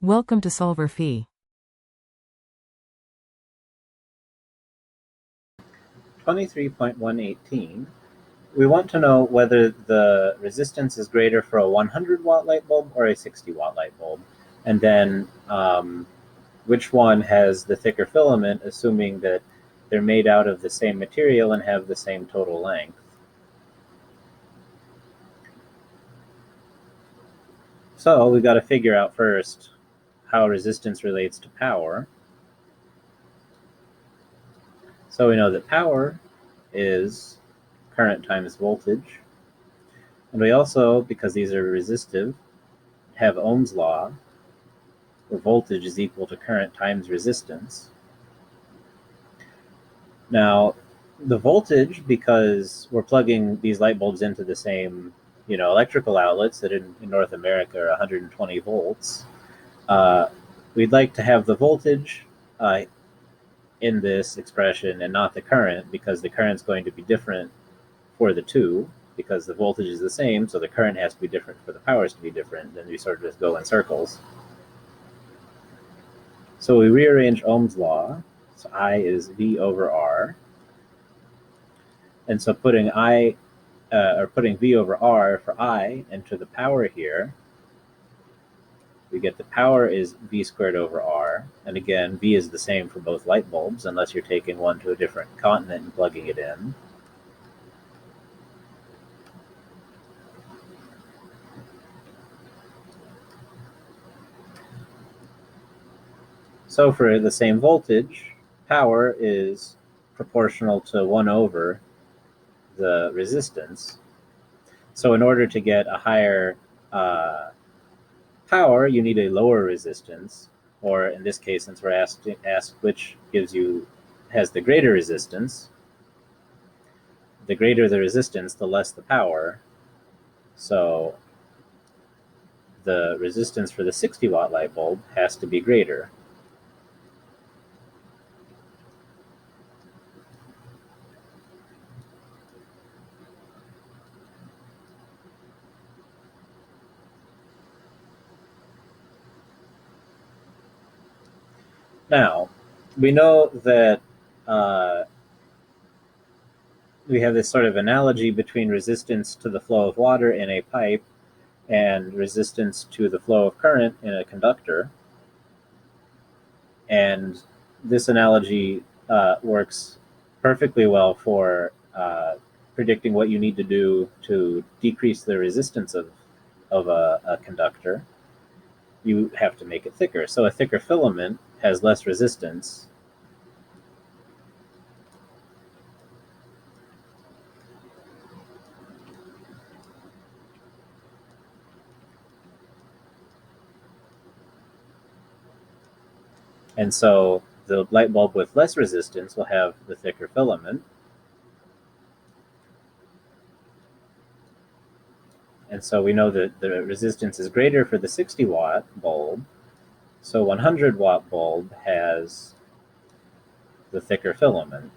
Welcome to solverfy. 23.118, we want to know whether the resistance is greater for a 100 watt light bulb or a 60 watt light bulb, and then which one has the thicker filament, assuming that they're made out of the same material and have the same total length. So we've got to figure out first how resistance relates to power. So we know that power is current times voltage. And we also, because these are resistive, have Ohm's law, where voltage is equal to current times resistance. Now, the voltage, because we're plugging these light bulbs into the same electrical outlets that in North America are 120 volts, we'd like to have the voltage in this expression and not the current, because the current's going to be different for the two, because the voltage is the same, so the current has to be different for the powers to be different. Then we sort of just go in circles. So we rearrange Ohm's law. So I is V over R. And so putting V over R for I into the power here, we get the power is V squared over R. And again, V is the same for both light bulbs, unless you're taking one to a different continent and plugging it in. So for the same voltage, power is proportional to 1 over the resistance. So in order to get a higher power, you need a lower resistance, or in this case, since we're asked which has the greater resistance, the greater the resistance, the less the power. So the resistance for the 60 watt light bulb has to be greater. Now, we know that we have this sort of analogy between resistance to the flow of water in a pipe and resistance to the flow of current in a conductor. And this analogy works perfectly well for predicting what you need to do to decrease the resistance of a conductor. You have to make it thicker. So a thicker filament has less resistance. And so the light bulb with less resistance will have the thicker filament. And so we know that the resistance is greater for the 60 watt bulb. So 100 watt bulb has the thicker filament.